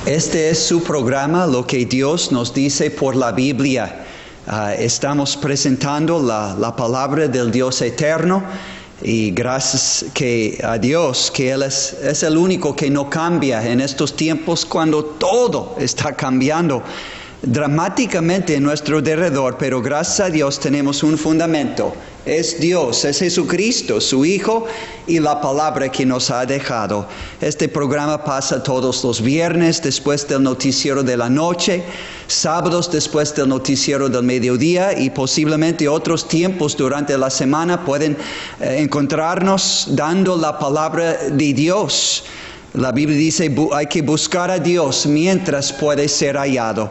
Este es su programa, Lo que Dios nos dice por la Biblia. Estamos presentando la palabra del Dios eterno y gracias a Dios que Él es el único que no cambia en estos tiempos cuando todo está cambiando dramáticamente en nuestro alrededor, pero gracias a Dios tenemos un fundamento. Es Dios, es Jesucristo, su Hijo y la palabra que nos ha dejado. Este programa pasa todos los viernes después del noticiero de la noche, sábados después del noticiero del mediodía y posiblemente otros tiempos durante la semana pueden encontrarnos dando la palabra de Dios. La Biblia dice hay que buscar a Dios mientras puede ser hallado.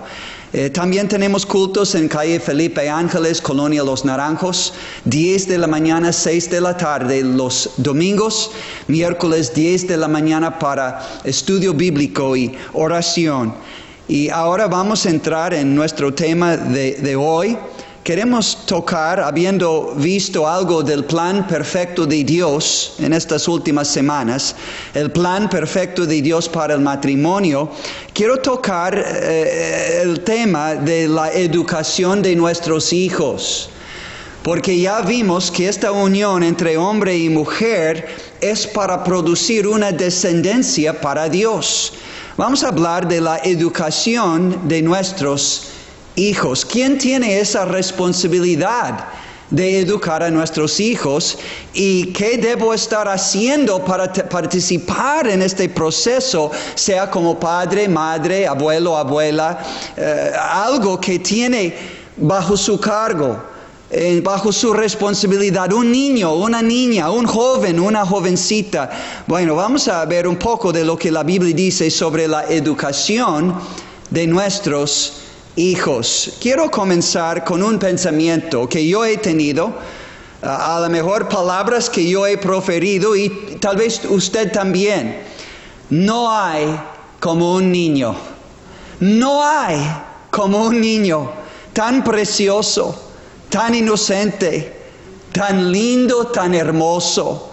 También tenemos cultos en calle Felipe Ángeles, Colonia Los Naranjos, 10 de la mañana, 6 de la tarde, los domingos, miércoles 10 de la mañana para estudio bíblico y oración. Y ahora vamos a entrar en nuestro tema de hoy. Queremos tocar, habiendo visto algo del plan perfecto de Dios en estas últimas semanas, el plan perfecto de Dios para el matrimonio, quiero tocar el tema de la educación de nuestros hijos. Porque ya vimos que esta unión entre hombre y mujer es para producir una descendencia para Dios. Vamos a hablar de la educación de nuestros hijos. ¿Quién tiene esa responsabilidad de educar a nuestros hijos? ¿Y qué debo estar haciendo para participar en este proceso? Sea como padre, madre, abuelo, abuela, algo que tiene bajo su cargo, bajo su responsabilidad, un niño, una niña, un joven, una jovencita. Bueno, vamos a ver un poco de lo que la Biblia dice sobre la educación de nuestros hijos. Quiero comenzar con un pensamiento que yo he tenido, a lo mejor palabras que yo he proferido y tal vez usted también. No hay como un niño. No hay como un niño tan precioso, tan inocente, tan lindo, tan hermoso.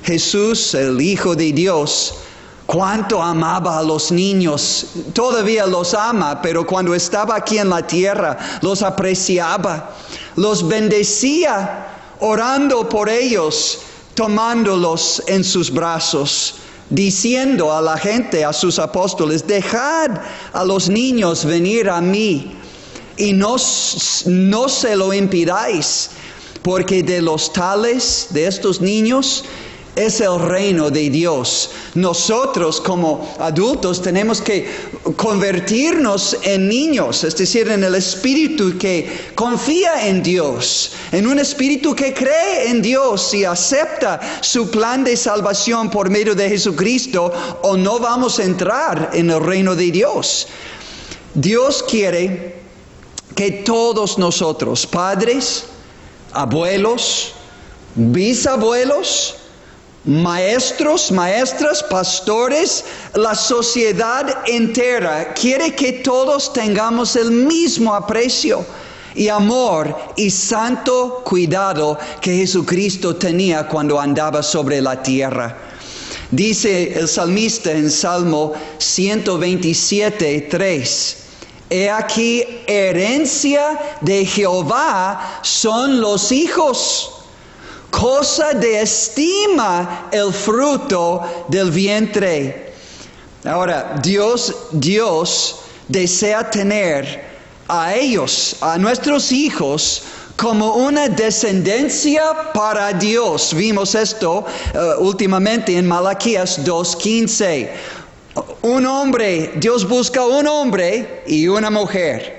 Jesús, el Hijo de Dios, cuánto amaba a los niños, todavía los ama, pero cuando estaba aquí en la tierra, los apreciaba, los bendecía, orando por ellos, tomándolos en sus brazos, diciendo a la gente, a sus apóstoles, dejad a los niños venir a mí y no se lo impidáis, porque de los tales, de estos niños, es el reino de Dios. Nosotros como adultos tenemos que convertirnos en niños, es decir, en el espíritu que confía en Dios, en un espíritu que cree en Dios y acepta su plan de salvación por medio de Jesucristo, o no vamos a entrar en el reino de Dios. Dios quiere que todos nosotros, padres, abuelos, bisabuelos, maestros, maestras, pastores, la sociedad entera quiere que todos tengamos el mismo aprecio y amor y santo cuidado que Jesucristo tenía cuando andaba sobre la tierra. Dice el salmista en Salmo 127:3: He aquí, herencia de Jehová son los hijos, cosa de estima el fruto del vientre. Ahora, Dios desea tener a ellos, a nuestros hijos, como una descendencia para Dios. Vimos esto últimamente en Malaquías 2:15. Dios busca un hombre y una mujer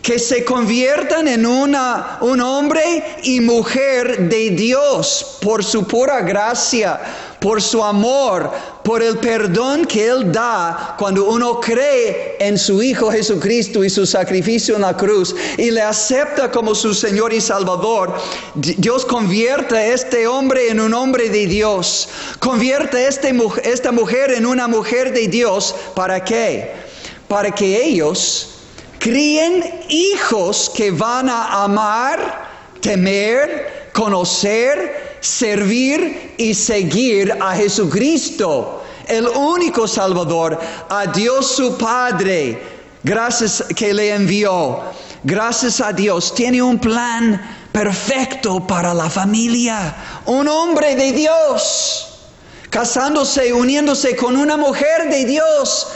que se conviertan en un hombre y mujer de Dios por su pura gracia, por su amor, por el perdón que Él da cuando uno cree en su Hijo Jesucristo y su sacrificio en la cruz y le acepta como su Señor y Salvador. Dios convierte a este hombre en un hombre de Dios, convierte a esta mujer en una mujer de Dios. ¿Para qué? Para que ellos críen hijos que van a amar, temer, conocer, servir y seguir a Jesucristo el único Salvador, a Dios su Padre, gracias que le envió. Gracias a Dios, tiene un plan perfecto para la familia. Un hombre de Dios, casándose, uniéndose con una mujer de Dios,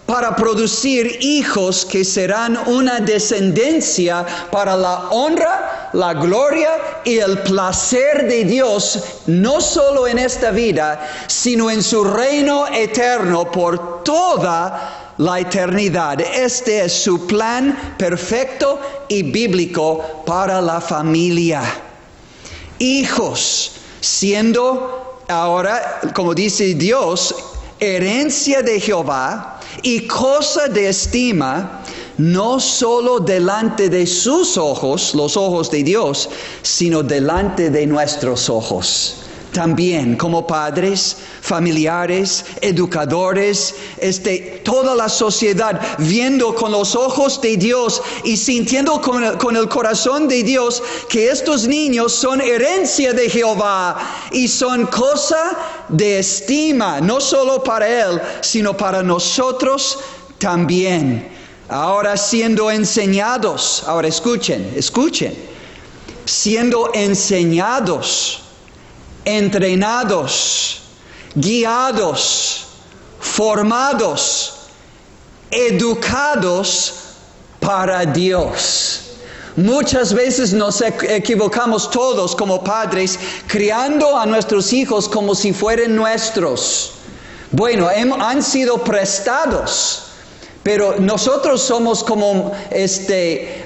para producir hijos que serán una descendencia para la honra, la gloria y el placer de Dios, no solo en esta vida, sino en su reino eterno por toda la eternidad. Este es su plan perfecto y bíblico para la familia. Hijos, siendo ahora, como dice Dios, herencia de Jehová y cosa de estima, no solo delante de sus ojos, los ojos de Dios, sino delante de nuestros ojos. También como padres, familiares, educadores, toda la sociedad viendo con los ojos de Dios y sintiendo con el corazón de Dios que estos niños son herencia de Jehová y son cosa de estima, no solo para Él, sino para nosotros también. Ahora siendo enseñados, ahora escuchen, siendo enseñados, entrenados, guiados, formados, educados para Dios. Muchas veces nos equivocamos todos como padres, criando a nuestros hijos como si fueran nuestros. Bueno, han sido prestados, pero nosotros somos como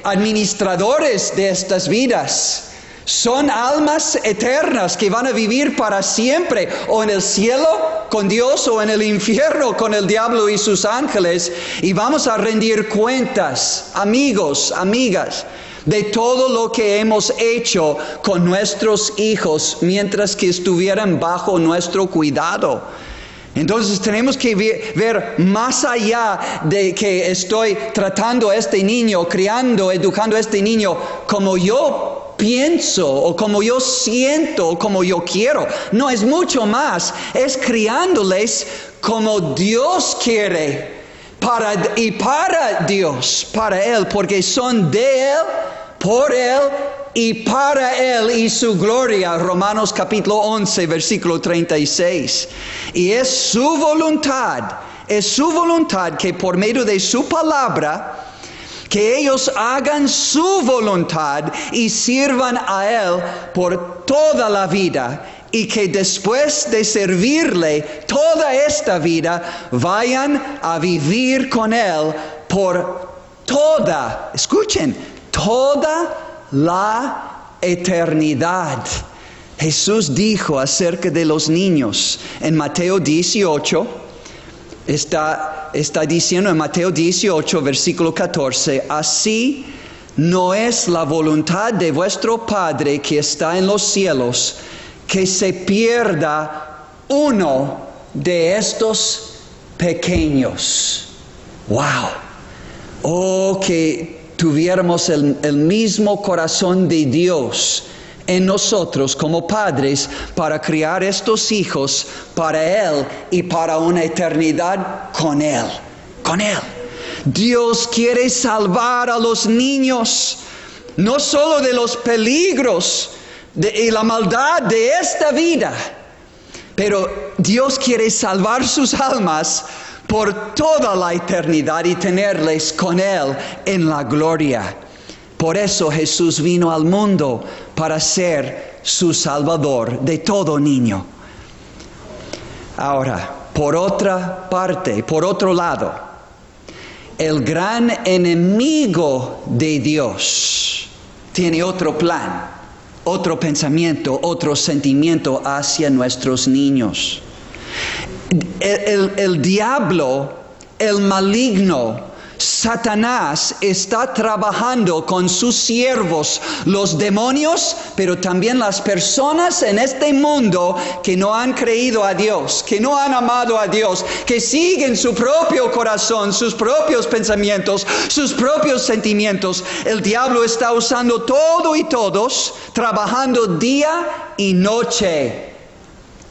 administradores de estas vidas. Son almas eternas que van a vivir para siempre, o en el cielo con Dios, o en el infierno con el diablo y sus ángeles. Y vamos a rendir cuentas, amigos, amigas, de todo lo que hemos hecho con nuestros hijos mientras que estuvieran bajo nuestro cuidado. Entonces tenemos que ver más allá de que estoy tratando a este niño, criando, educando a este niño como yo pienso o como yo siento o como yo quiero. No, es mucho más. Es criándoles como Dios quiere para Dios, para Él, porque son de Él, por Él y para Él y su gloria. Romanos capítulo 11, versículo 36. Y es su voluntad que por medio de su palabra, que ellos hagan su voluntad y sirvan a Él por toda la vida, y que después de servirle toda esta vida, vayan a vivir con Él por toda la eternidad. Jesús dijo acerca de los niños en Mateo 18, está diciendo en Mateo 18, versículo 14, así no es la voluntad de vuestro Padre que está en los cielos, que se pierda uno de estos pequeños. ¡Wow! Oh, que tuviéramos el mismo corazón de Dios en nosotros como padres para criar estos hijos para Él y para una eternidad con Él. Dios quiere salvar a los niños, no solo de los peligros y la maldad de esta vida, pero Dios quiere salvar sus almas por toda la eternidad y tenerles con Él en la gloria. Por eso Jesús vino al mundo para ser su Salvador de todo niño. Ahora, por otra parte, por otro lado, el gran enemigo de Dios tiene otro plan, otro pensamiento, otro sentimiento hacia nuestros niños. El diablo, el maligno, Satanás está trabajando con sus siervos, los demonios, pero también las personas en este mundo que no han creído a Dios, que no han amado a Dios, que siguen su propio corazón, sus propios pensamientos, sus propios sentimientos. El diablo está usando todo y todos, trabajando día y noche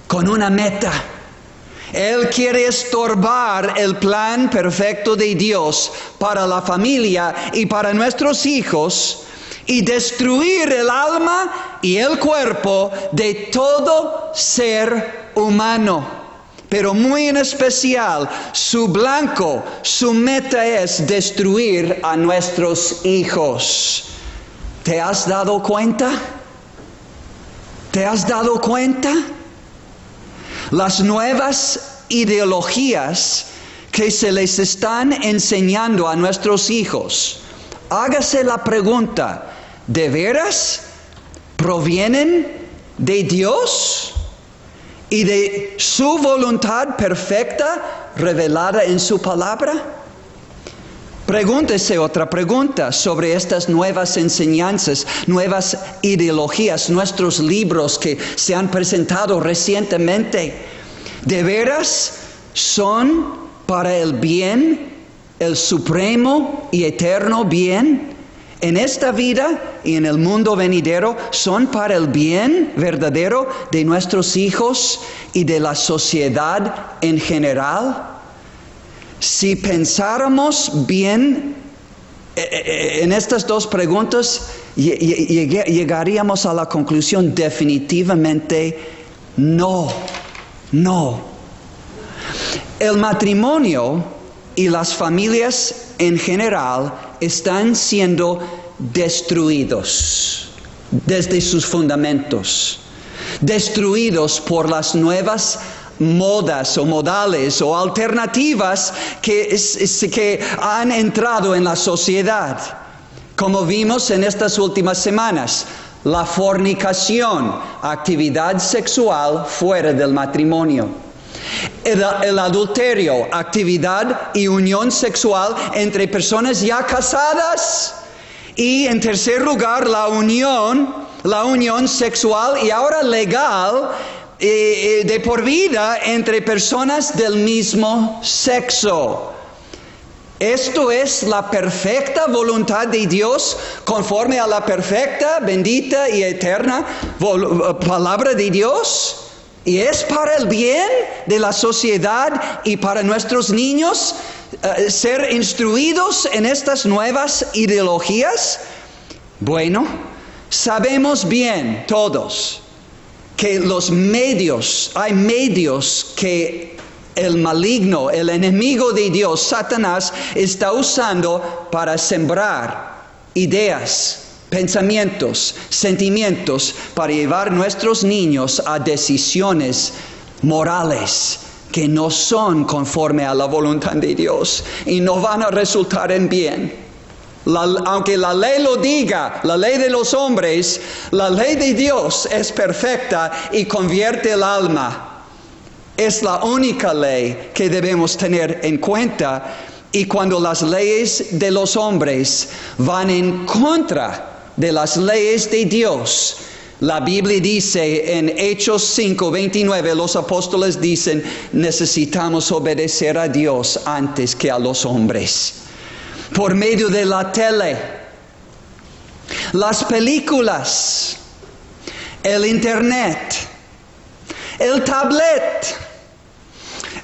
con una meta. Él quiere estorbar el plan perfecto de Dios para la familia y para nuestros hijos y destruir el alma y el cuerpo de todo ser humano. Pero muy en especial, su blanco, su meta es destruir a nuestros hijos. ¿Te has dado cuenta? ¿Te has dado cuenta? Las nuevas ideologías que se les están enseñando a nuestros hijos, hágase la pregunta, ¿de veras provienen de Dios y de su voluntad perfecta revelada en su palabra? Pregúntese otra pregunta sobre estas nuevas enseñanzas, nuevas ideologías, nuestros libros que se han presentado recientemente. ¿De veras son para el bien, el supremo y eterno bien en esta vida y en el mundo venidero? ¿Son para el bien verdadero de nuestros hijos y de la sociedad en general? Si pensáramos bien en estas dos preguntas, llegaríamos a la conclusión definitivamente no. El matrimonio y las familias en general están siendo destruidos desde sus fundamentos, destruidos por las nuevas modas o modales o alternativas que han entrado en la sociedad. Como vimos en estas últimas semanas, la fornicación, actividad sexual fuera del matrimonio. El adulterio, actividad y unión sexual entre personas ya casadas. Y en tercer lugar, la unión sexual y ahora legal de por vida entre personas del mismo sexo. Esto es la perfecta voluntad de Dios conforme a la perfecta, bendita y eterna palabra de Dios. Y es para el bien de la sociedad y para nuestros niños ser instruidos en estas nuevas ideologías. Bueno, sabemos bien todos que hay medios que el maligno, el enemigo de Dios, Satanás, está usando para sembrar ideas, pensamientos, sentimientos, para llevar nuestros niños a decisiones morales que no son conforme a la voluntad de Dios y no van a resultar en bien. Aunque la ley lo diga, la ley de los hombres, la ley de Dios es perfecta y convierte el alma. Es la única ley que debemos tener en cuenta. Y cuando las leyes de los hombres van en contra de las leyes de Dios, la Biblia dice en Hechos 5:29, los apóstoles dicen, necesitamos obedecer a Dios antes que a los hombres. Por medio de la tele, las películas, el internet, el tablet,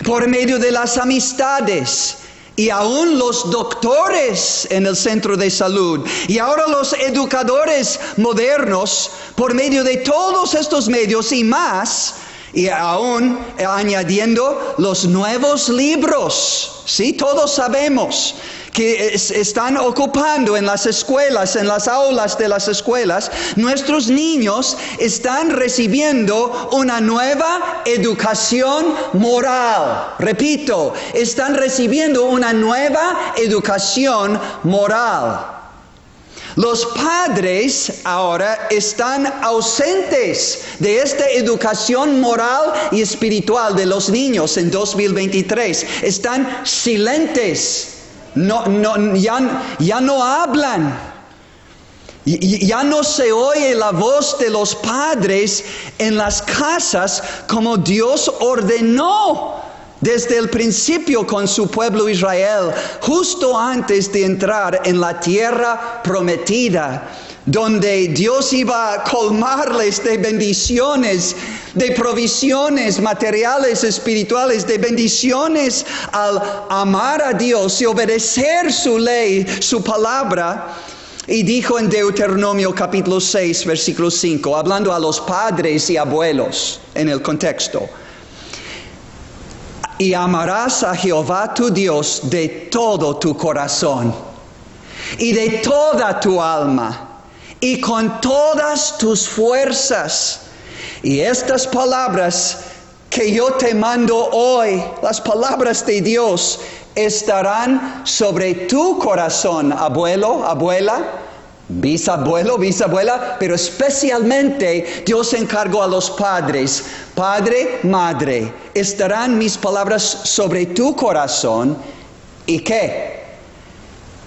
por medio de las amistades y aún los doctores en el centro de salud y ahora los educadores modernos, por medio de todos estos medios y más, y aún añadiendo los nuevos libros. Sí, todos sabemos que están ocupando en las escuelas, en las aulas de las escuelas. Nuestros niños están recibiendo una nueva educación moral. Repito, están recibiendo una nueva educación moral. Los padres ahora están ausentes de esta educación moral y espiritual de los niños en 2023. Están silentes. Ya no hablan. Ya no se oye la voz de los padres en las casas como Dios ordenó desde el principio con su pueblo Israel, justo antes de entrar en la tierra prometida. donde Dios iba a colmarles de bendiciones, de provisiones materiales, espirituales, de bendiciones al amar a Dios y obedecer su ley, su palabra. Y dijo en Deuteronomio capítulo 6, versículo 5, hablando a los padres y abuelos en el contexto: y amarás a Jehová tu Dios de todo tu corazón y de toda tu alma y con todas tus fuerzas. Y estas palabras que yo te mando hoy, las palabras de Dios, estarán sobre tu corazón, abuelo, abuela, bisabuelo, bisabuela, pero especialmente Dios encargó a los padres: padre, madre, estarán mis palabras sobre tu corazón. ¿Y qué?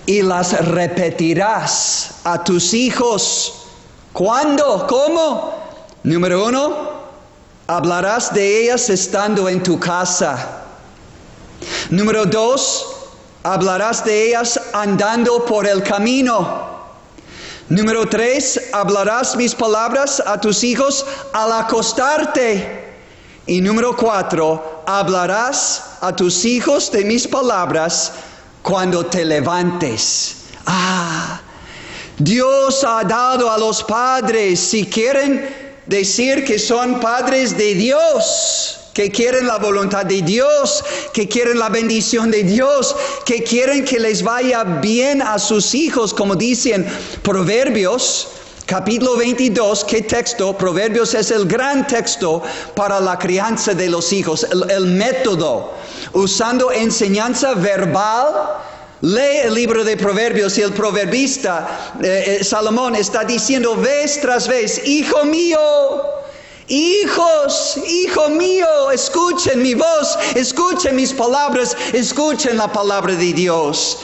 Y las repetirás a tus hijos. ¿Cuándo? ¿Cómo? Número 1, hablarás de ellas estando en tu casa. Número 2, hablarás de ellas andando por el camino. Número 3, hablarás mis palabras a tus hijos al acostarte. Y número 4, hablarás a tus hijos de mis palabras cuando te levantes. Dios ha dado a los padres, si quieren decir que son padres de Dios, que quieren la voluntad de Dios, que quieren la bendición de Dios, que quieren que les vaya bien a sus hijos, como dicen Proverbios, capítulo 22, ¿qué texto? Proverbios es el gran texto para la crianza de los hijos, el método, usando enseñanza verbal. Lee el libro de Proverbios y el proverbista Salomón está diciendo vez tras vez: hijo mío, hijos, hijo mío, escuchen mi voz, escuchen mis palabras, escuchen la palabra de Dios.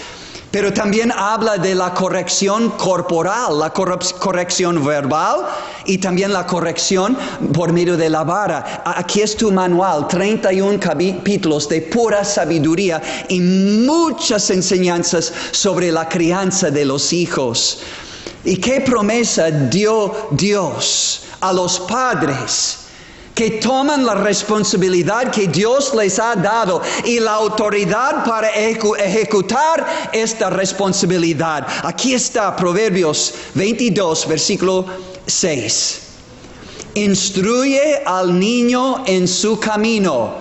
Pero también habla de la corrección corporal, la corrección verbal y también la corrección por medio de la vara. Aquí es tu manual, 31 capítulos de pura sabiduría y muchas enseñanzas sobre la crianza de los hijos. ¿Y qué promesa dio Dios a los padres? Que toman la responsabilidad que Dios les ha dado y la autoridad para ejecutar esta responsabilidad. Aquí está Proverbios 22, versículo 6. Instruye al niño en su camino,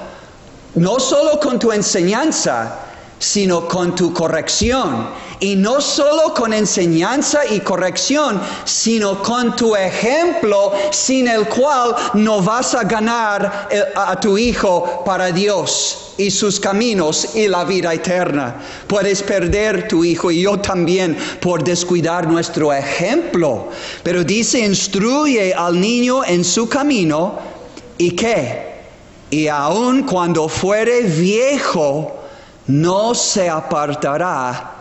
no solo con tu enseñanza, sino con tu corrección. Y no solo con enseñanza y corrección, sino con tu ejemplo, sin el cual no vas a ganar a tu hijo para Dios y sus caminos y la vida eterna. Puedes perder tu hijo y yo también por descuidar nuestro ejemplo. Pero dice: instruye al niño en su camino. ¿Y qué? Y aun cuando fuere viejo, no se apartará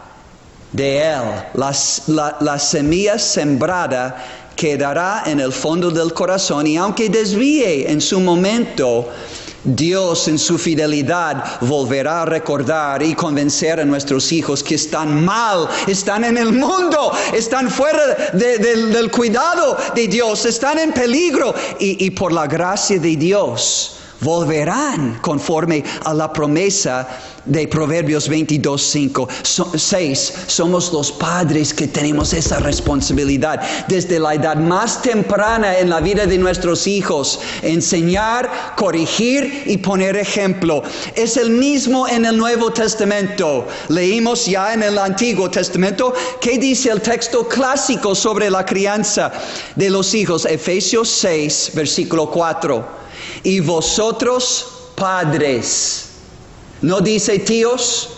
de él. La semilla sembrada quedará en el fondo del corazón, y aunque desvíe en su momento, Dios en su fidelidad volverá a recordar y convencer a nuestros hijos que están mal, están en el mundo, están fuera del cuidado de Dios, están en peligro, y por la gracia de Dios volverán conforme a la promesa de Proverbios 22:6. Somos los padres que tenemos esa responsabilidad desde la edad más temprana en la vida de nuestros hijos: enseñar, corregir y poner ejemplo. Es el mismo en el Nuevo Testamento. Leímos ya en el Antiguo Testamento. ¿Qué dice el texto clásico sobre la crianza de los hijos? Efesios 6, versículo 4. Y vosotros, padres, no dice tíos,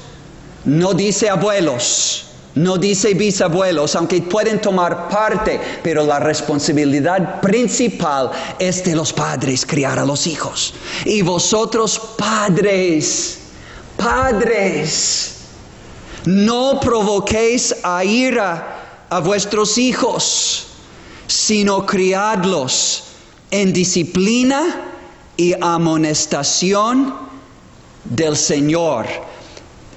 no dice abuelos, no dice bisabuelos, aunque pueden tomar parte, pero la responsabilidad principal es de los padres, criar a los hijos. Y vosotros, padres, no provoquéis a ira a vuestros hijos, sino criadlos en disciplina y amonestación del Señor,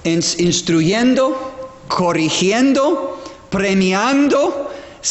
instruyendo, corrigiendo, premiando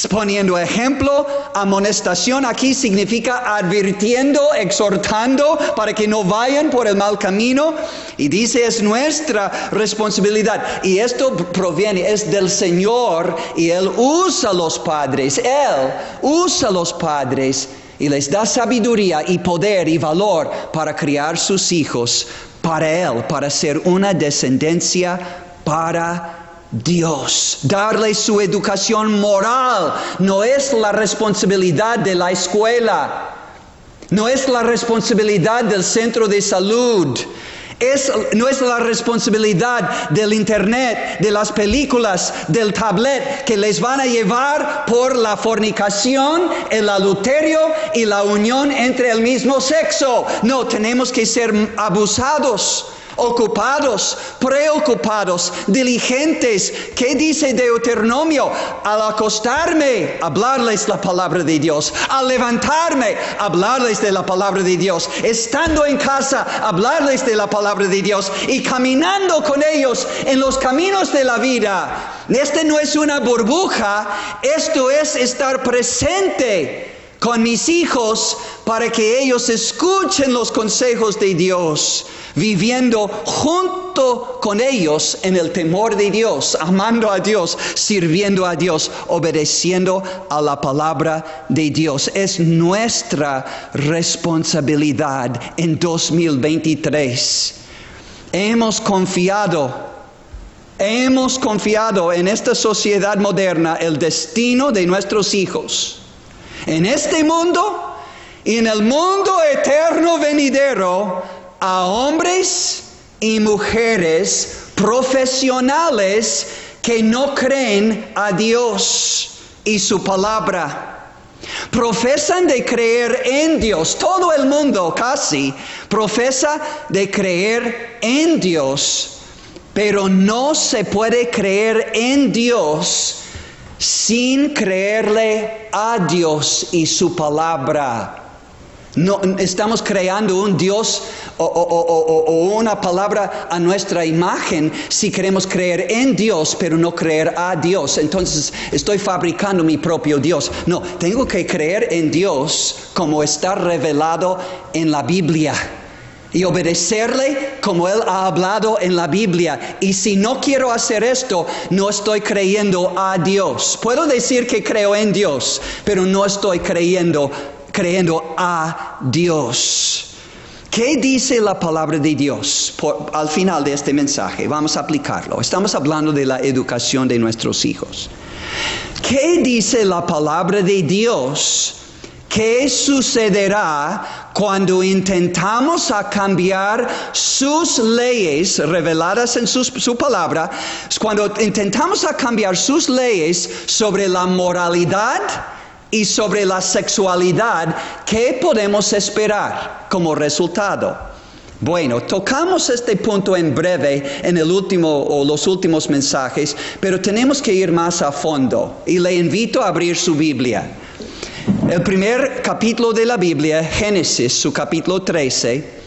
poniendo ejemplo. Amonestación aquí significa advirtiendo, exhortando para que no vayan por el mal camino. Y dice, es nuestra responsabilidad. Y esto proviene, es del Señor, y Él usa a los padres. Él usa a los padres y les da sabiduría y poder y valor para criar sus hijos para Él, para ser una descendencia para Dios. Darles su educación moral no es la responsabilidad de la escuela, no es la responsabilidad del centro de salud, no es la responsabilidad del internet, de las películas, del tablet que les van a llevar por la fornicación, el adulterio y la unión entre el mismo sexo. No, tenemos que ser abusados, ocupados, preocupados, diligentes. ¿Qué dice Deuteronomio? Al acostarme, hablarles la palabra de Dios. Al levantarme, hablarles de la palabra de Dios. Estando en casa, hablarles de la palabra de Dios. Y caminando con ellos en los caminos de la vida. Este no es una burbuja, esto es estar presente con mis hijos para que ellos escuchen los consejos de Dios, viviendo junto con ellos en el temor de Dios, amando a Dios, sirviendo a Dios, obedeciendo a la palabra de Dios. Es nuestra responsabilidad en 2023. Hemos confiado en esta sociedad moderna el destino de nuestros hijos. En este mundo y en el mundo eterno venidero, a hombres y mujeres profesionales que no creen a Dios y su palabra. Profesan de creer en Dios. Todo el mundo casi profesa de creer en Dios, pero no se puede creer en Dios sin creerle a Dios y su palabra. No estamos creando un Dios o una palabra a nuestra imagen si queremos creer en Dios pero no creer a Dios. Entonces estoy fabricando mi propio Dios. No, tengo que creer en Dios como está revelado en la Biblia y obedecerle como Él ha hablado en la Biblia. Y si no quiero hacer esto, no estoy creyendo a Dios. Puedo decir que creo en Dios, pero no estoy creyendo a Dios. ¿Qué dice la palabra de Dios al final de este mensaje? Vamos a aplicarlo. Estamos hablando de la educación de nuestros hijos. ¿Qué dice la palabra de Dios? ¿Qué sucederá cuando intentamos cambiar sus leyes reveladas en su palabra? Cuando intentamos cambiar sus leyes sobre la moralidad y sobre la sexualidad, ¿qué podemos esperar como resultado? Bueno, tocamos este punto en breve en los últimos mensajes, pero tenemos que ir más a fondo y le invito a abrir su Biblia. El primer capítulo de la Biblia, Génesis, su capítulo 13,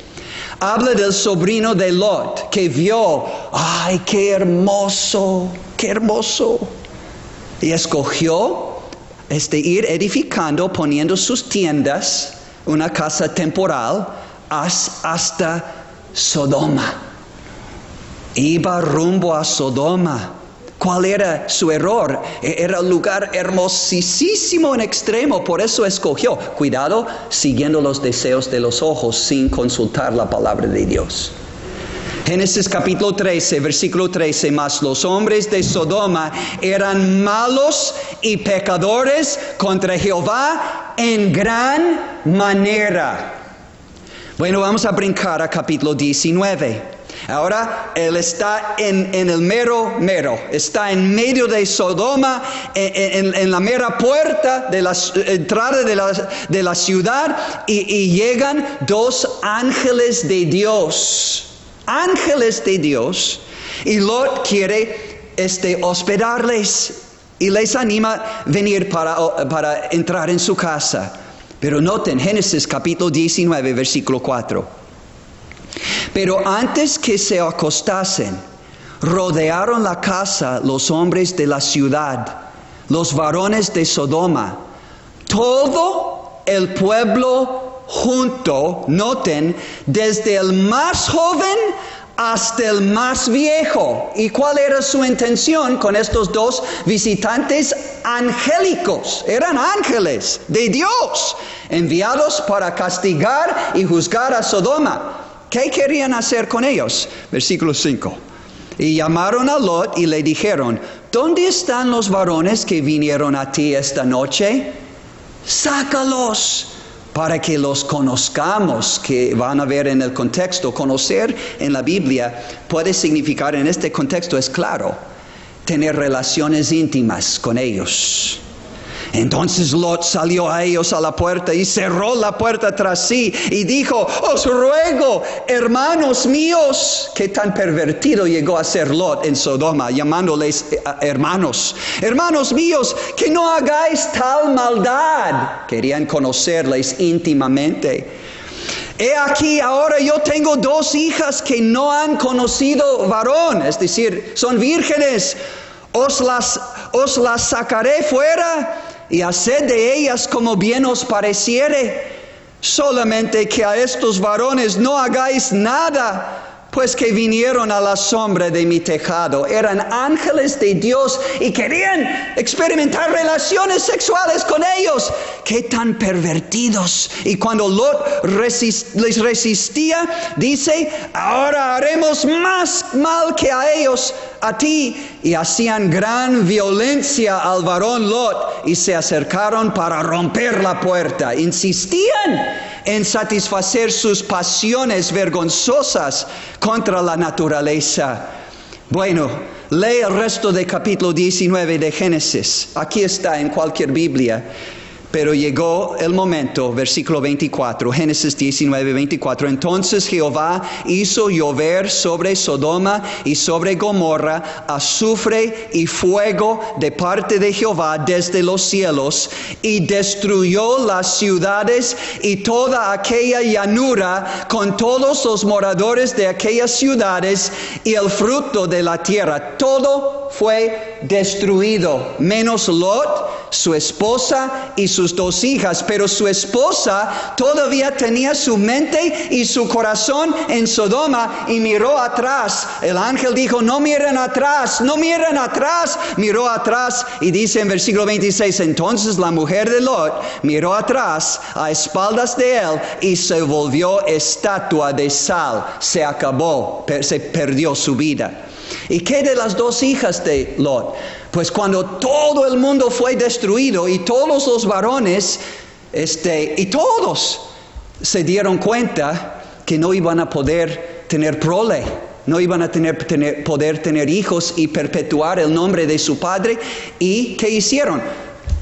habla del sobrino de Lot que vio, ¡ay, qué hermoso! ¡Qué hermoso! Y escogió ir edificando, poniendo sus tiendas, una casa temporal, hasta Sodoma. Iba rumbo a Sodoma. ¿Cuál era su error? Era un lugar hermosísimo en extremo, por eso escogió. Cuidado, siguiendo los deseos de los ojos sin consultar la palabra de Dios. Génesis capítulo 13, versículo 13, mas los hombres de Sodoma eran malos y pecadores contra Jehová en gran manera. Bueno, vamos a brincar a capítulo 19. Ahora él está en el mero, está en medio de Sodoma, en la mera puerta de la entrada de la ciudad, y llegan dos ángeles de Dios. Ángeles de Dios, y Lot quiere hospedarles y les anima a venir para entrar en su casa. Pero noten Génesis capítulo 19 versículo 4. Pero antes que se acostasen, rodearon la casa los hombres de la ciudad, los varones de Sodoma, todo el pueblo junto, noten, desde el más joven hasta el más viejo. ¿Y cuál era su intención con estos dos visitantes angélicos? Eran ángeles de Dios, enviados para castigar y juzgar a Sodoma. ¿Qué querían hacer con ellos? Versículo 5. Y llamaron a Lot y le dijeron: ¿dónde están los varones que vinieron a ti esta noche? Sácalos para que los conozcamos. Que van a ver en el contexto. Conocer en la Biblia puede significar, en este contexto es claro, tener relaciones íntimas con ellos. Entonces Lot salió a ellos a la puerta y cerró la puerta tras sí y dijo: os ruego, hermanos míos. Qué tan pervertido llegó a ser Lot en Sodoma, llamándoles hermanos. Hermanos míos, que no hagáis tal maldad. Querían conocerles íntimamente. He aquí, ahora yo tengo 2 hijas que no han conocido varón, es decir, son vírgenes. Os las sacaré fuera y haced de ellas como bien os pareciere. Solamente que a estos varones no hagáis nada, pues que vinieron a la sombra de mi tejado. Eran ángeles de Dios y querían experimentar relaciones sexuales con ellos. ¡Qué tan pervertidos! Y cuando Lot les resistía, dice: ahora haremos más mal que a ellos, a ti. Y hacían gran violencia al varón Lot y se acercaron para romper la puerta. Insistían en satisfacer sus pasiones vergonzosas contra la naturaleza. Bueno, lee el resto del capítulo 19 de Génesis. Aquí está en cualquier Biblia. Pero llegó el momento, versículo 24, Génesis 19, 24. Entonces Jehová hizo llover sobre Sodoma y sobre Gomorra azufre y fuego de parte de Jehová desde los cielos, y destruyó las ciudades y toda aquella llanura con todos los moradores de aquellas ciudades y el fruto de la tierra. Todo fue destruido, menos Lot, su esposa y sus 2 hijas. Pero su esposa todavía tenía su mente y su corazón en Sodoma y miró atrás. El ángel dijo: no miren atrás, no miren atrás. Miró atrás y dice en versículo 26: entonces la mujer de Lot miró atrás a espaldas de él y se volvió estatua de sal. Se acabó, se perdió su vida. ¿Y qué de las 2 hijas de Lot? Pues cuando todo el mundo fue destruido y todos los varones, y todos se dieron cuenta que no iban a poder tener prole, no iban a poder tener hijos y perpetuar el nombre de su padre. ¿Y qué hicieron?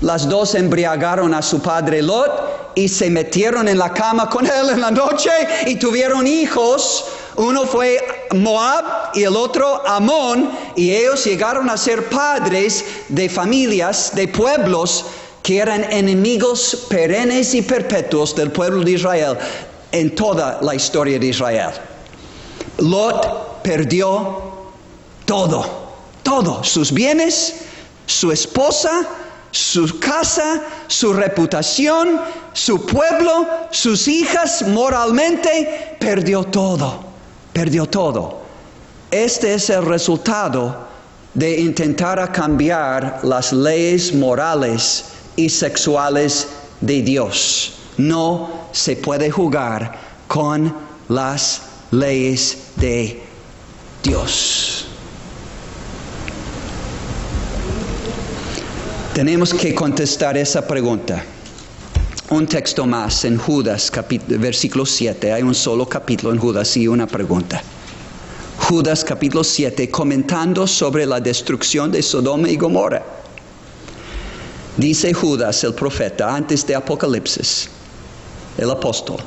Las 2 embriagaron a su padre Lot y se metieron en la cama con él en la noche y tuvieron hijos. Uno fue Moab y el otro Amón, y ellos llegaron a ser padres de familias, de pueblos que eran enemigos perennes y perpetuos del pueblo de Israel en toda la historia de Israel. Lot perdió todo, sus bienes, su esposa, su casa, su reputación, su pueblo, sus hijas, moralmente, perdió todo. Este es el resultado de intentar cambiar las leyes morales y sexuales de Dios. No se puede jugar con las leyes de Dios. Tenemos que contestar esa pregunta. Un texto más en Judas, versículo 7. Hay un solo capítulo en Judas y una pregunta. Judas capítulo 7, comentando sobre la destrucción de Sodoma y Gomorra. Dice Judas, el profeta, antes de Apocalipsis, el apóstol,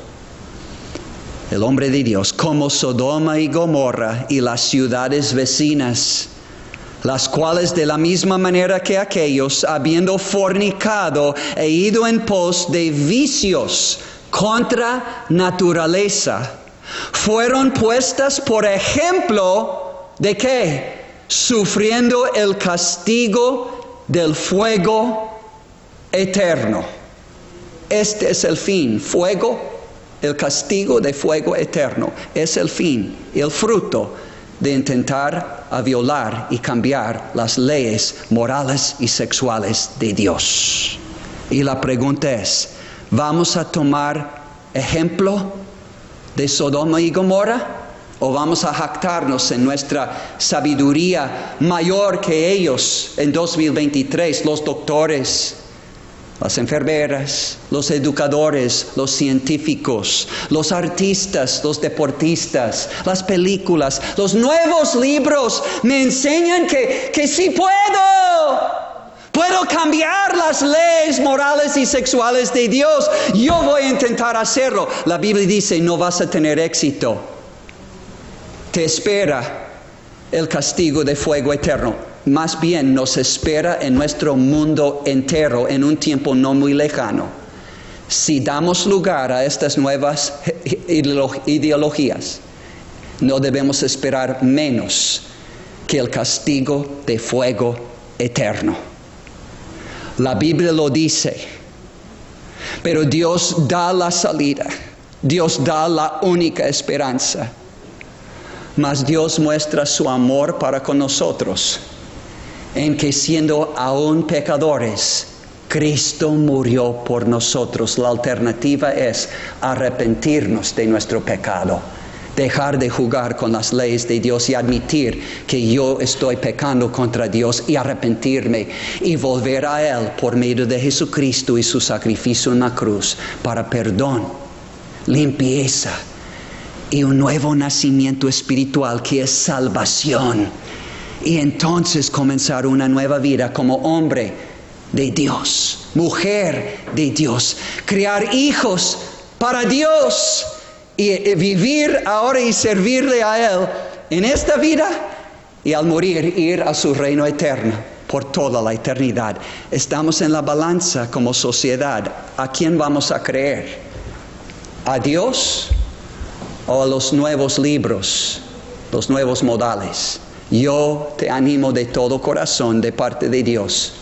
el hombre de Dios: como Sodoma y Gomorra y las ciudades vecinas, las cuales de la misma manera que aquellos, habiendo fornicado e ido en pos de vicios contra naturaleza, fueron puestas por ejemplo de ¿qué? Sufriendo el castigo del fuego eterno. Este es el fin, fuego, el castigo de fuego eterno. Es el fin, el fruto de intentar violar y cambiar las leyes morales y sexuales de Dios. Y la pregunta es, ¿vamos a tomar ejemplo de Sodoma y Gomorra? ¿O vamos a jactarnos en nuestra sabiduría mayor que ellos en 2023, los doctores, las enfermeras, los educadores, los científicos, los artistas, los deportistas, las películas, los nuevos libros me enseñan que sí puedo cambiar las leyes morales y sexuales de Dios. Yo voy a intentar hacerlo. La Biblia dice, no vas a tener éxito. Te espera el castigo de fuego eterno. Más bien nos espera en nuestro mundo entero en un tiempo no muy lejano. Si damos lugar a estas nuevas ideologías, no debemos esperar menos que el castigo de fuego eterno. La Biblia lo dice, pero Dios da la salida, Dios da la única esperanza. Mas Dios muestra su amor para con nosotros, en que siendo aún pecadores, Cristo murió por nosotros. La alternativa es arrepentirnos de nuestro pecado, dejar de jugar con las leyes de Dios y admitir que yo estoy pecando contra Dios y arrepentirme y volver a Él por medio de Jesucristo y su sacrificio en la cruz para perdón, limpieza y un nuevo nacimiento espiritual que es salvación. Y entonces comenzar una nueva vida como hombre de Dios, mujer de Dios, criar hijos para Dios y vivir ahora y servirle a Él en esta vida y al morir ir a su reino eterno por toda la eternidad. Estamos en la balanza como sociedad. ¿A quién vamos a creer? ¿A Dios o a los nuevos libros, los nuevos modales? Yo te animo de todo corazón de parte de Dios.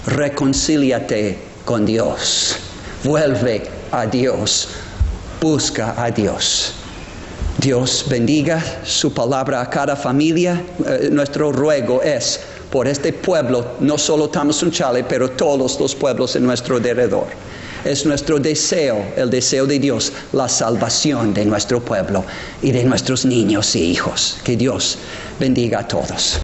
Reconcíliate con Dios. Vuelve a Dios. Busca a Dios. Dios bendiga su palabra a cada familia. Nuestro ruego es por este pueblo, no solo Tamazunchale, pero todos los pueblos en nuestro alrededor. Es nuestro deseo, el deseo de Dios, la salvación de nuestro pueblo y de nuestros niños y hijos. Que Dios bendiga a todos.